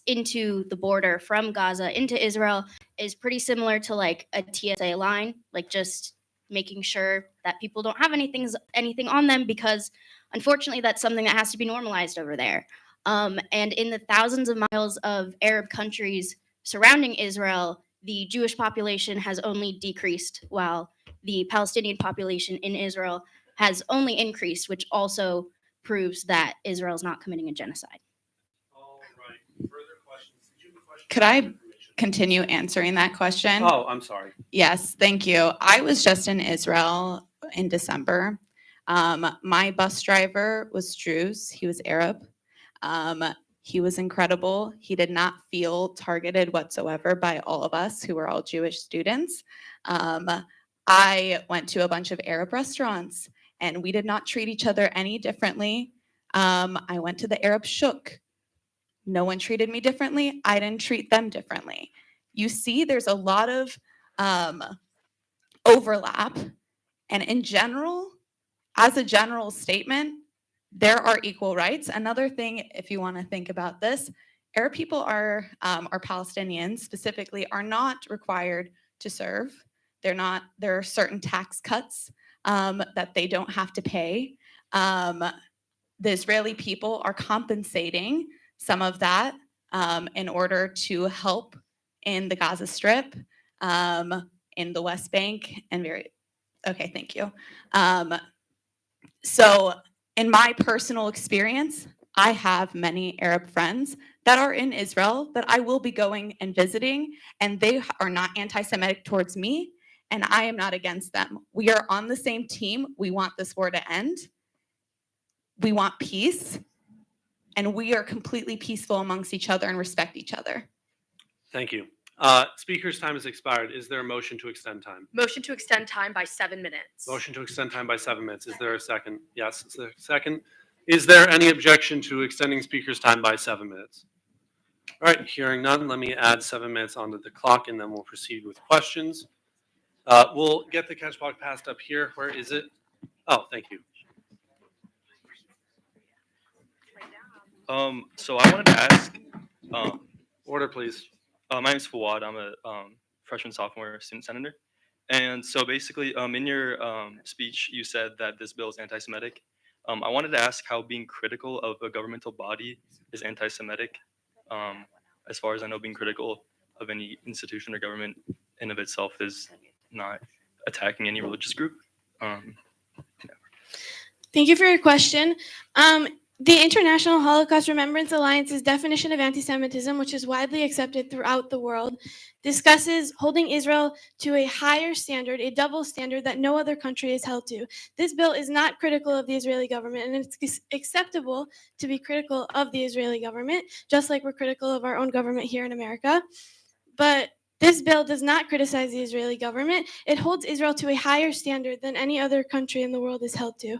into the border from Gaza into Israel is pretty similar to like a TSA line, like just making sure that people don't have anything on them, because unfortunately that's something that has to be normalized over there. And in the thousands of miles of Arab countries surrounding Israel, the Jewish population has only decreased, while the Palestinian population in Israel has only increased, which also proves that Israel is not committing a genocide. All right. Further questions? Did you have a question? Could I continue answering that question? Oh, I'm sorry. Yes, thank you. I was just in Israel in December. My bus driver was Druze. He was Arab. He was incredible. He did not feel targeted whatsoever by all of us who were all Jewish students. I went to a bunch of Arab restaurants and we did not treat each other any differently. I went to the Arab Shuk. No one treated me differently. I didn't treat them differently. You see, there's a lot of overlap. And in general, as a general statement, there are equal rights. Another thing, if you want to think about this, Arab people or Palestinians specifically are not required to serve. There are certain tax cuts that they don't have to pay. The Israeli people are compensating some of that in order to help in the Gaza Strip, in the West Bank, and okay, thank you. So in my personal experience, I have many Arab friends that are in Israel that I will be going and visiting, and they are not anti-Semitic towards me, and I am not against them. We are on the same team. We want this war to end. We want peace, and we are completely peaceful amongst each other and respect each other. Thank you. Speaker's time has expired. Is there a motion to extend time? Motion to extend time by 7 minutes. Motion to extend time by 7 minutes. Is there a second? Yes, is there a second? Is there any objection to extending speaker's time by 7 minutes? All right, hearing none, let me add 7 minutes onto the clock and then we'll proceed with questions. We'll get the catch block passed up here. Where is it? Oh, thank you. So I wanted to ask. Order, please. My name is Fawad. I'm a freshman sophomore student senator, and so basically, in your speech, you said that this bill is anti-Semitic. I wanted to ask how being critical of a governmental body is anti-Semitic. As far as I know, being critical of any institution or government in of itself is not attacking any religious group. Thank you for your question. The International Holocaust Remembrance Alliance's definition of anti-Semitism, which is widely accepted throughout the world, discusses holding Israel to a higher standard, a double standard that no other country is held to. This bill is not critical of the Israeli government, and it's acceptable to be critical of the Israeli government, just like we're critical of our own government here in America. But this bill does not criticize the Israeli government. It holds Israel to a higher standard than any other country in the world is held to.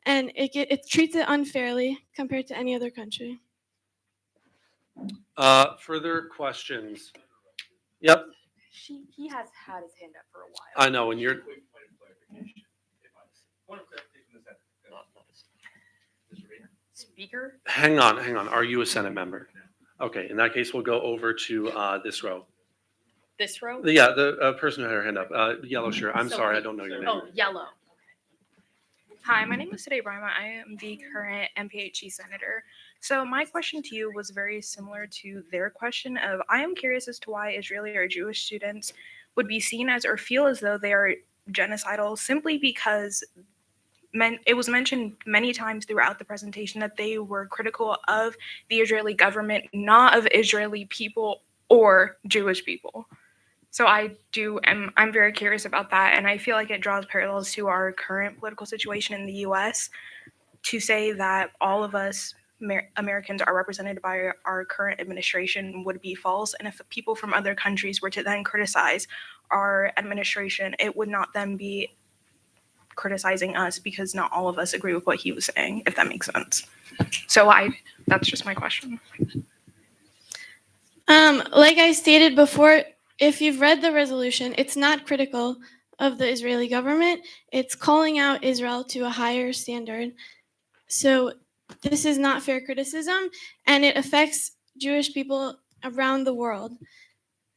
And it treats it unfairly compared to any other country. Further questions? Yep. He has had his hand up for a while. I know, and you're. Speaker? Hang on. Are you a Senate member? Okay, in that case, we'll go over to this row. This row? Yeah, the person who had her hand up. Yellow shirt. I'm So sorry, I don't know your name. Oh, yellow. Hi, my name is Sadeh Brahma. I am the current MPHE senator. So my question to you was very similar to their question of, I am curious as to why Israeli or Jewish students would be seen as or feel as though they are genocidal simply because it was mentioned many times throughout the presentation that they were critical of the Israeli government, not of Israeli people or Jewish people. So I'm very curious about that, and I feel like it draws parallels to our current political situation in the U.S. to say that all of us Americans are represented by our current administration would be false, and if people from other countries were to then criticize our administration, it would not then be criticizing us because not all of us agree with what he was saying, if that makes sense. So that's just my question. Like I stated before, if you've read the resolution, it's not critical of the Israeli government. It's calling out Israel to a higher standard. So this is not fair criticism, and it affects Jewish people around the world.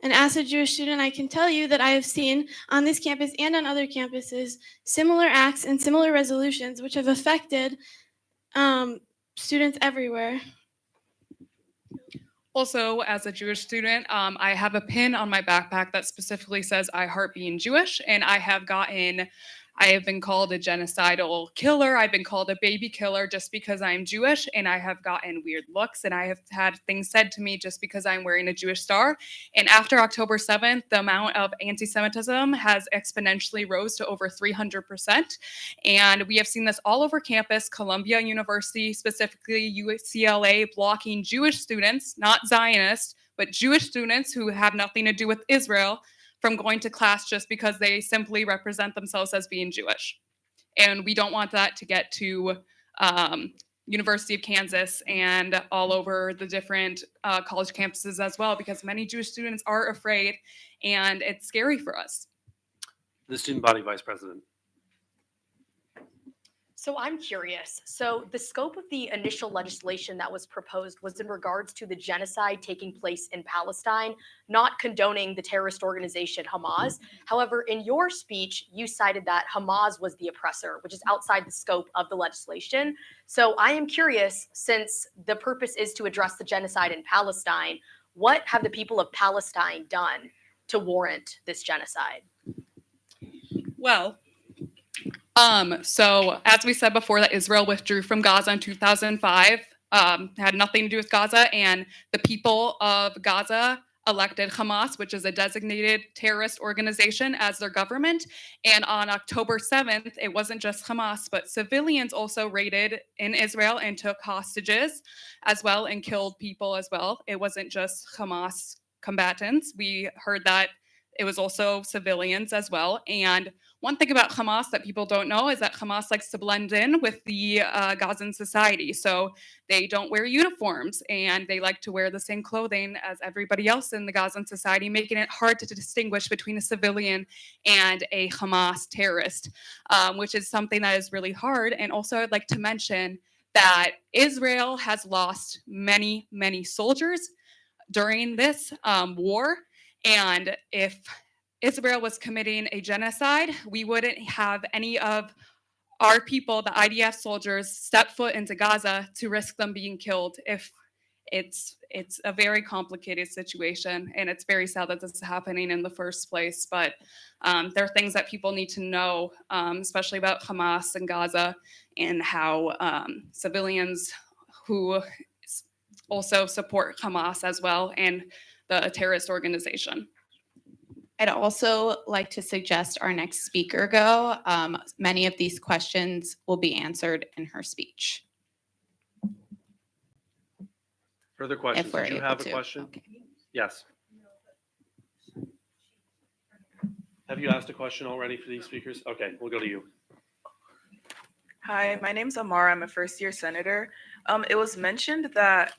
And as a Jewish student, I can tell you that I have seen on this campus and on other campuses similar acts and similar resolutions which have affected students everywhere. Also, as a Jewish student, I have a pin on my backpack that specifically says "I heart being Jewish," and I have been called a genocidal killer. I've been called a baby killer just because I'm Jewish, and I have gotten weird looks, and I have had things said to me just because I'm wearing a Jewish star. And after October 7th, the amount of anti-Semitism has exponentially rose to over 300%. And we have seen this all over campus, Columbia University, specifically UCLA, blocking Jewish students, not Zionists, but Jewish students who have nothing to do with Israel from going to class just because they simply represent themselves as being Jewish. And we don't want that to get to University of Kansas and all over the different college campuses as well, because many Jewish students are afraid, and it's scary for us. The student body vice president. So I'm curious. So the scope of the initial legislation that was proposed was in regards to the genocide taking place in Palestine, not condoning the terrorist organization Hamas. However, in your speech, you cited that Hamas was the oppressor, which is outside the scope of the legislation. So I am curious, since the purpose is to address the genocide in Palestine, what have the people of Palestine done to warrant this genocide? Well, so as we said before, that Israel withdrew from Gaza in 2005, had nothing to do with Gaza, and the people of Gaza elected Hamas, which is a designated terrorist organization, as their government. And on October 7th, it wasn't just Hamas, but civilians also raided in Israel and took hostages as well and killed people as well. It wasn't just Hamas combatants. We heard that it was also civilians as well. And one thing about Hamas that people don't know is that Hamas likes to blend in with the Gazan society. So they don't wear uniforms, and they like to wear the same clothing as everybody else in the Gazan society, making it hard to distinguish between a civilian and a Hamas terrorist, which is something that is really hard. And also, I'd like to mention that Israel has lost many, many soldiers during this war. And if Israel was committing a genocide, we wouldn't have any of our people, the IDF soldiers, step foot into Gaza to risk them being killed. If it's a very complicated situation, and it's very sad that this is happening in the first place. But there are things that people need to know, especially about Hamas and Gaza, and how civilians who also support Hamas as well and the terrorist organization. I'd also like to suggest our next speaker go. Many of these questions will be answered in her speech. Further questions? If we're Did you able have a to. question? Okay. Yes. Have you asked a question already for these speakers? Okay, we'll go to you. Hi, my name's Amara. I'm a first-year senator. It was mentioned that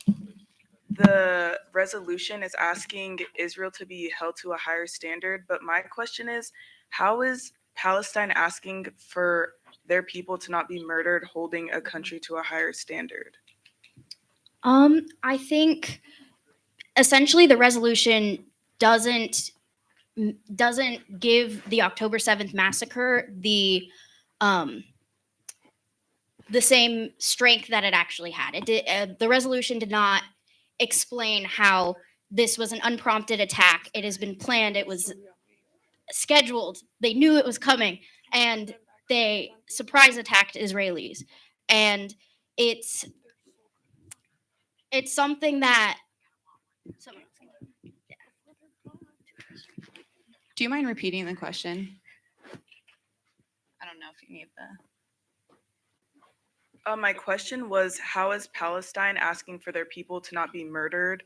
the resolution is asking Israel to be held to a higher standard, but my question is, how is Palestine asking for their people to not be murdered, holding a country to a higher standard? I think essentially the resolution doesn't give the October 7th massacre the same strength that it actually had. It did, the resolution did not explain how this was an unprompted attack. It has been planned. It was scheduled. They knew it was coming, and they surprise attacked Israelis. And it's something that. Do you mind repeating the question? I don't know if you need the. My question was, how is Palestine asking for their people to not be murdered,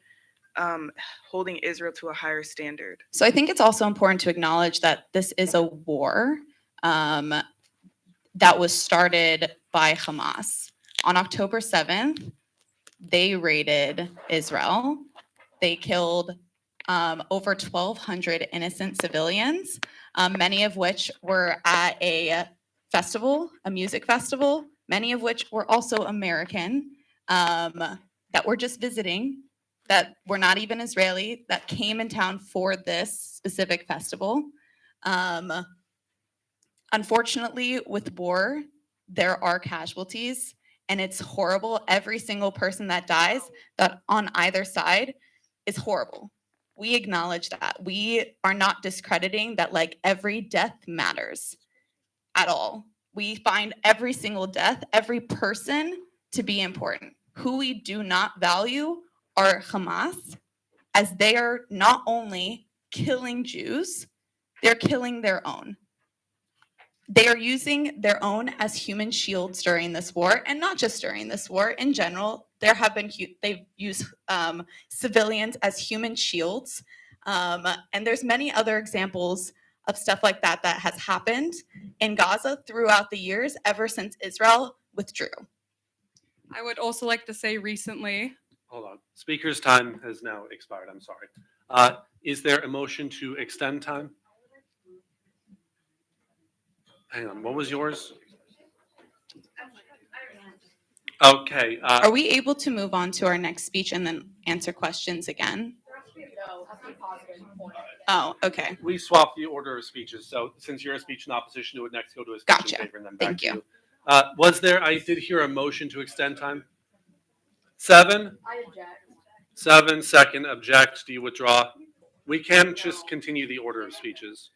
holding Israel to a higher standard? So I think it's also important to acknowledge that this is a war that was started by Hamas. On October 7th, they raided Israel. They killed over 1,200 innocent civilians, many of which were at a festival, a music festival, many of which were also American, that were just visiting that were not even Israeli that came in town for this specific festival. Unfortunately, with war, there are casualties, and it's horrible. Every single person that dies that on either side is horrible. We acknowledge that. We are not discrediting that like every death matters at all. We find every single death, every person to be important. Who we do not value are Hamas, as they are not only killing Jews, they're killing their own. They are using their own as human shields during this war, and not just during this war. In general, they've used civilians as human shields, and there's many other examples of stuff like that that has happened in Gaza throughout the years, ever since Israel withdrew. I would also like to say recently, Hold on. Speaker's time has now expired. I'm sorry. Is there a motion to extend time? Hang on. What was yours? Okay. Are we able to move on to our next speech and then answer questions again? Oh, okay. We swapped the order of speeches. So since you're a speech in opposition, it would next go to a speech Gotcha. in favor and then back Thank to you. you. Was there, I did hear a motion to extend time? 7? I object. 7, second, object. Do you withdraw? We can just continue the order of speeches.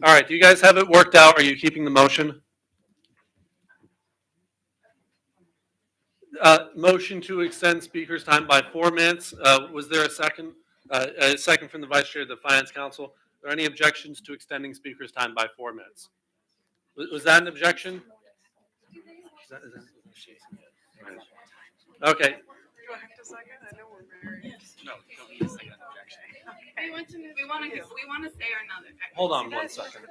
All right, do you guys have it worked out? Are you keeping the motion? Motion to extend speaker's time by 4 minutes. Was there a second? A second from the Vice Chair of the Finance Council. Are there any objections to extending speaker's time by 4 minutes? Was that an objection? Okay. Do I have to second? I know we're very. No, you don't need a second objection. We want to say another. Hold on one second.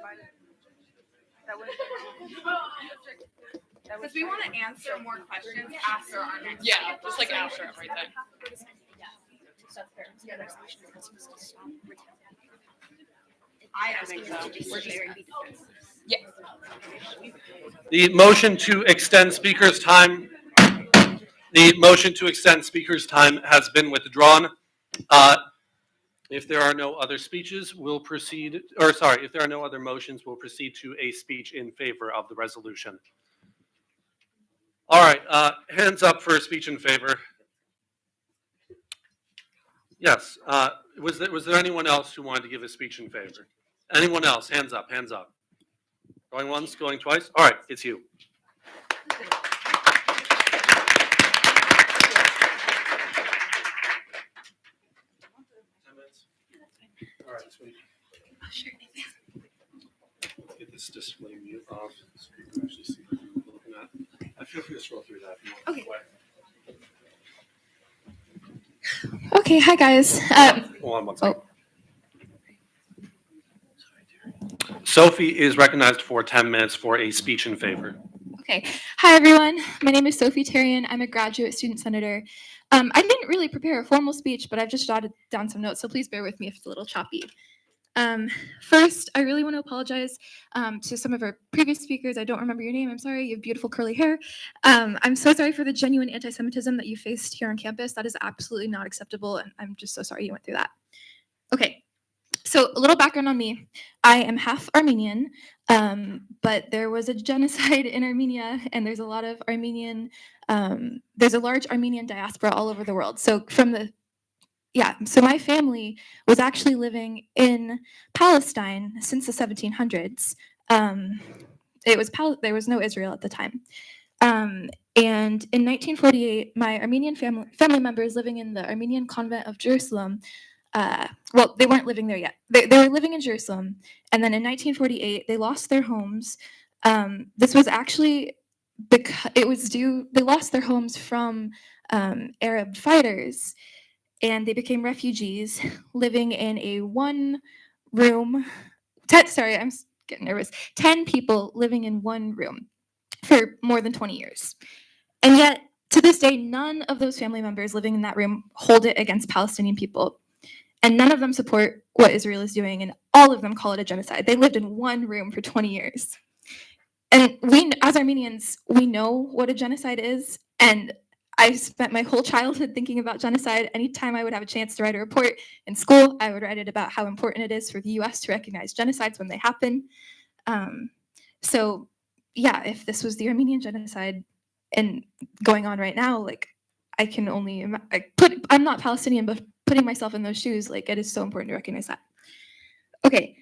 Because we want to answer more questions after our next. yeah, just like after it right then. I don't think so. We're just. Yeah. The motion to extend speaker's time. The motion to extend speaker's time has been withdrawn. If there are no other speeches, we'll proceed, or sorry, if there are no other motions, we'll proceed to a speech in favor of the resolution. All right, hands up for a speech in favor. Yes, was there anyone else who wanted to give a speech in favor? Anyone else? Hands up, hands up. Going once, going twice? All right, it's you. All right, sweet. Get this display mute off so you can actually see what you're looking at. I feel free to scroll through that if you want. Okay. Okay, hi guys. Hold on one second. Sophie is recognized for 10 minutes for a speech in favor. Okay, hi everyone. My name is Sophie Tarian. I'm a graduate student senator. I didn't really prepare a formal speech, but I've just jotted down some notes, so please bear with me if it's a little choppy. First, I really want to apologize to some of our previous speakers. I don't remember your name. I'm sorry. You have beautiful curly hair. I'm so sorry for the genuine anti-Semitism that you faced here on campus. That is absolutely not acceptable, and I'm just so sorry you went through that. Okay, so a little background on me. I am half Armenian, but there was a genocide in Armenia, and there's a lot of there's a large Armenian diaspora all over the world. So so my family was actually living in Palestine since the 1700s. There was no Israel at the time. And in 1948, my Armenian family members living in the Armenian convent of Jerusalem, they weren't living there yet. They were living in Jerusalem. And then in 1948, they lost their homes. This was actually because they lost their homes from Arab fighters. And they became refugees living in a one-room, I'm getting nervous, 10 people living in one room for more than 20 years. And yet, to this day, none of those family members living in that room hold it against Palestinian people. and none of them support what Israel is doing, and all of them call it a genocide. They lived in one room for 20 years. And we, as Armenians, we know what a genocide is, and I spent my whole childhood thinking about genocide. Anytime I would have a chance to write a report in school, I would write it about how important it is for the US to recognize genocides when they happen. So yeah, if this was the Armenian genocide and going on right now, like I can only I'm not Palestinian, but putting myself in those shoes, like it is so important to recognize that. Okay.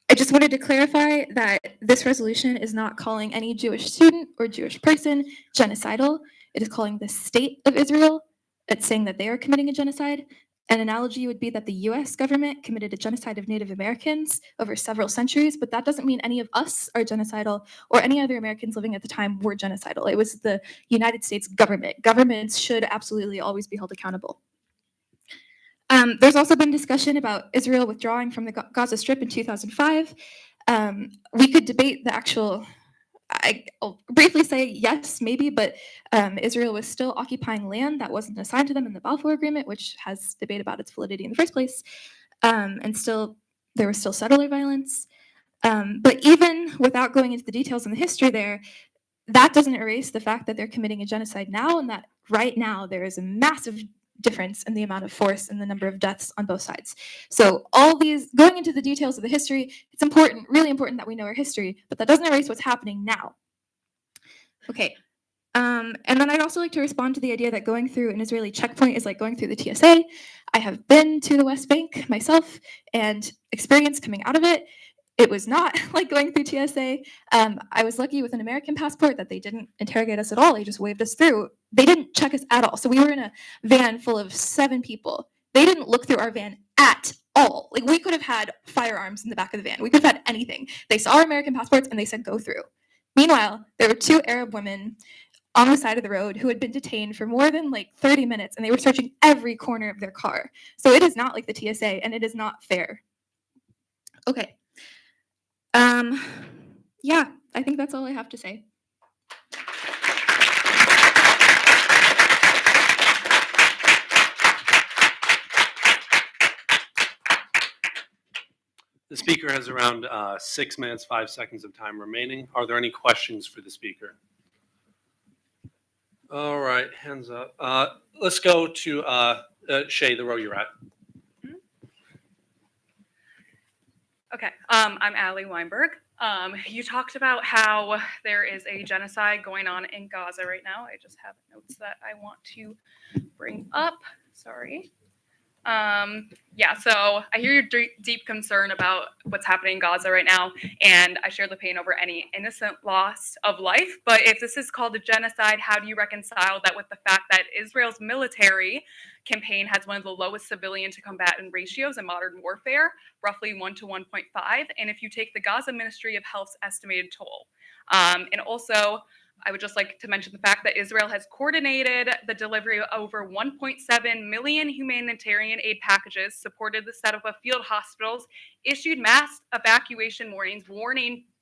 I just wanted to clarify that this resolution is not calling any Jewish student or Jewish person genocidal. It is calling the state of Israel. It's saying that they are committing a genocide. An analogy would be that the US government committed a genocide of Native Americans over several centuries, but that doesn't mean any of us are genocidal or any other Americans living at the time were genocidal. It was the United States government. Governments should absolutely always be held accountable. There's also been discussion about Israel withdrawing from the Gaza Strip in 2005. We could debate the actual, I'll briefly say yes, maybe, but Israel was still occupying land that wasn't assigned to them in the Balfour Agreement, which has debate about its validity in the first place. And still, there was still settler violence. But even without going into the details and the history there, that doesn't erase the fact that they're committing a genocide now, and that right now there is a massive difference in the amount of force and the number of deaths on both sides. So all these, going into the details of the history, it's important, really important that we know our history, but that doesn't erase what's happening now. Okay. And then I'd also like to respond to the idea that going through an Israeli checkpoint is like going through the TSA. I have been to the West Bank myself and experienced coming out of it. It was not like going through TSA. I was lucky with an American passport that they didn't interrogate us at all. They just waved us through. They didn't check us at all. So we were in a van full of 7 people. They didn't look through our van at all. Like we could have had firearms in the back of the van. We could have had anything. They saw our American passports and they said, go through. Meanwhile, there were 2 Arab women on the side of the road who had been detained for more than like 30 minutes and they were searching every corner of their car. So it is not like the TSA and it is not fair. Okay. Yeah, I think that's all I have to say. The speaker has around 6 minutes, 5 seconds of time remaining. Are there any questions for the speaker? All right, hands up. Let's go to Shay, the row you're at. Okay, I'm Allie Weinberg. You talked about how there is a genocide going on in Gaza right now. I just have notes that I want to bring up. Sorry. Yeah, so I hear your deep concern about what's happening in Gaza right now, and I share the pain over any innocent loss of life. But if this is called a genocide, how do you reconcile that with the fact that Israel's military campaign has one of the lowest civilian to combatant ratios in modern warfare, roughly 1 to 1.5, and if you take the Gaza Ministry of Health's estimated toll? And also, I would just like to mention the fact that Israel has coordinated the delivery of over 1.7 million humanitarian aid packages, supported the setup of field hospitals, issued mass evacuation warnings,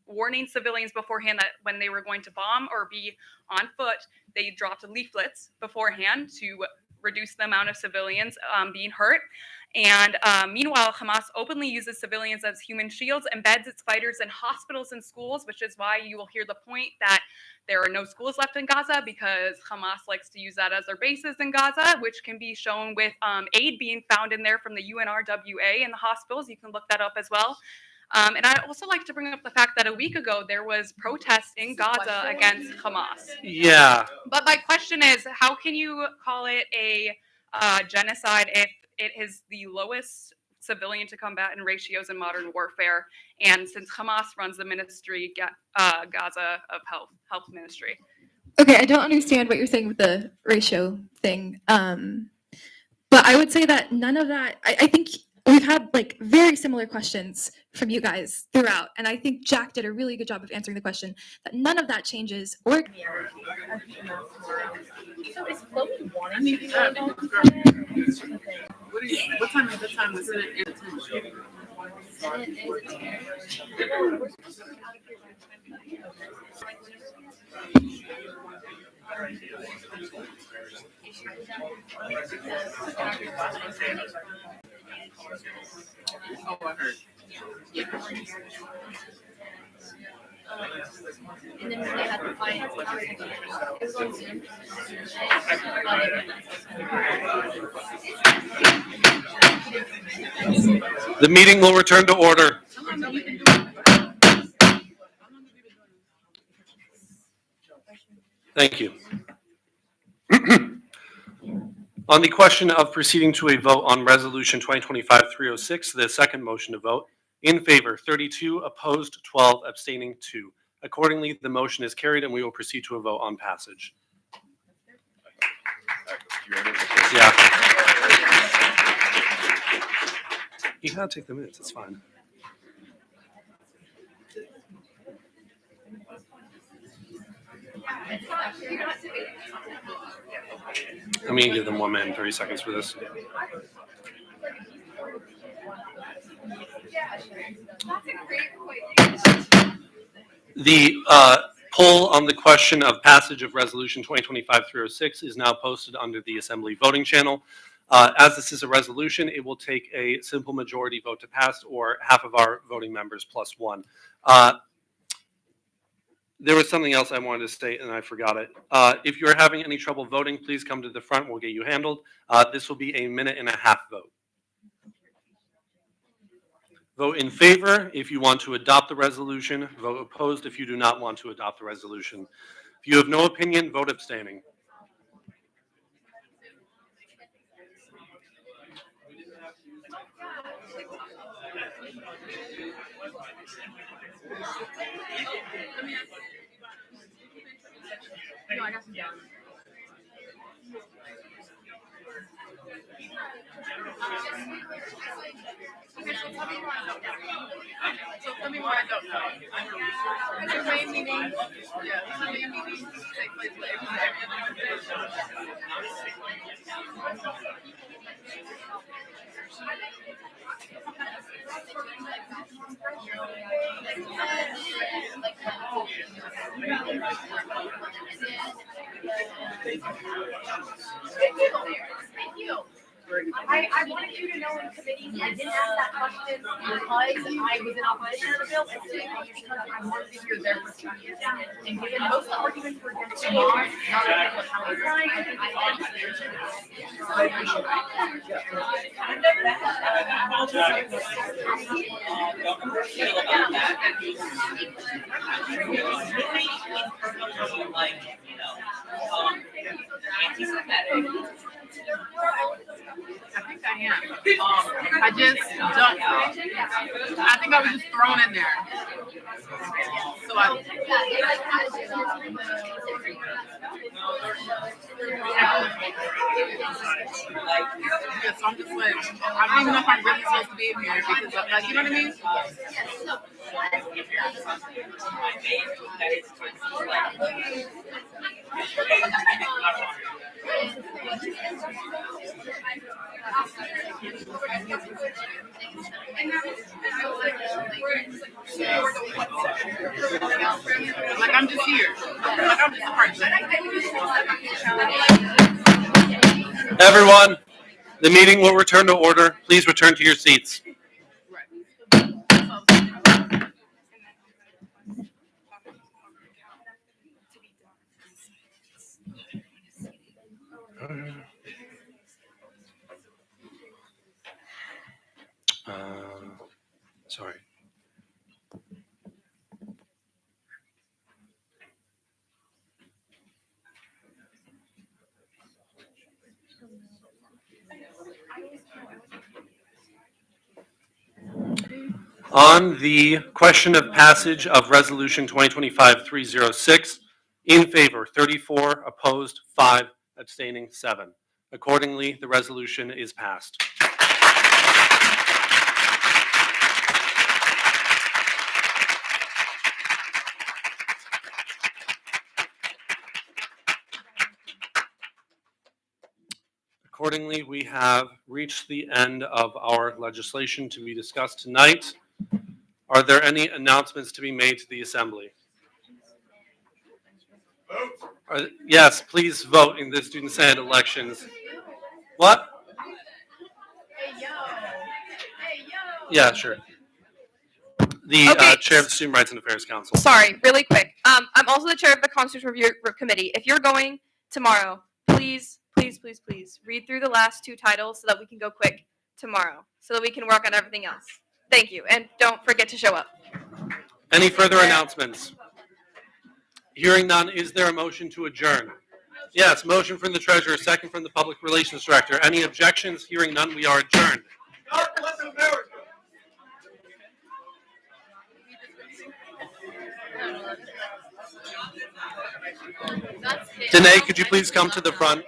warning civilians beforehand that when they were going to bomb or be on foot, they dropped leaflets beforehand to reduce the amount of civilians being hurt. And meanwhile, Hamas openly uses civilians as human shields, embeds its fighters in hospitals and schools, which is why you will hear the point that there are no schools left in Gaza because Hamas likes to use that as their bases in Gaza, which can be shown with aid being found in there from the UNRWA in the hospitals. You can look that up as well. And I'd also like to bring up the fact that a week ago there was protests in Gaza against Hamas. Yeah. But my question is, how can you call it a genocide if it is the lowest civilian to combatant ratios in modern warfare? And since Hamas runs the ministry, Gaza of Health Ministry. Okay, I don't understand what you're saying with the ratio thing. But I would say that none of that, I think we've had like very similar questions from you guys throughout. And I think Jack did a really good job of answering the question that none of that changes or. So is Chloe wanting me to what time is the time was it intentional? Oh, I heard. Yeah. And then when they had the finance, it was on Zoom. The meeting will return to order. Thank you. On the question of proceeding to a vote on Resolution 2025-306, the second motion to vote, in favor 32, opposed 12, abstaining 2. Accordingly, the motion is carried and we will proceed to a vote on passage. Yeah. You gotta take the minutes, it's fine. I'm gonna give them 1 minute and 30 seconds for this. The poll on the question of passage of Resolution 2025-306 is now posted under the Assembly voting channel. As this is a resolution, it will take a simple majority vote to pass or half of our voting members plus 1. There was something else I wanted to state and I forgot it. If you're having any trouble voting, please come to the front. We'll get you handled. This will be a 1.5 minute vote. Vote in favor if you want to adopt the resolution. Vote opposed if you do not want to adopt the resolution. If you have no opinion, vote abstaining. No, I got some down. Okay, so tell me why I don't know. So tell me why I don't know. The main meeting, yeah, the main meetings take place every Thank you. I wanted you to know in committee, I didn't ask that question because I was in opposition to the bill, and because I wanted to hear their perspective. And given most of the arguments were against the law, not against what Palestine, I wanted to hear I think I am. I just don't know. I think I was just thrown in there. So yeah, so I'm just like, I don't even know if I'm really supposed to be in here because, like, you know what I mean? Like, I'm just here. Like, I'm just a person. Everyone, the meeting will return to order. Please return to your seats. Sorry. On the question of passage of Resolution 2025-306, in favor 34, opposed 5, abstaining 7. Accordingly, the resolution is passed. Accordingly, we have reached the end of our legislation to be discussed tonight. Are there any announcements to be made to the Assembly? Yes, please vote in the Student Senate elections. What? Yeah, sure. The Okay. chair of the Student Rights and Affairs Council. Sorry, really quick. I'm also the chair of the Constitutional Review Committee. If you're going tomorrow, please read through the last 2 titles so that we can go quick tomorrow, so that we can work on everything else. Thank you, and don't forget to show up. Any further announcements? Hearing none, is there a motion to adjourn? Yes, motion from the treasurer, second from the public relations director. Any objections? Hearing none, we are adjourned. God bless America. Danae, could you please come to the front?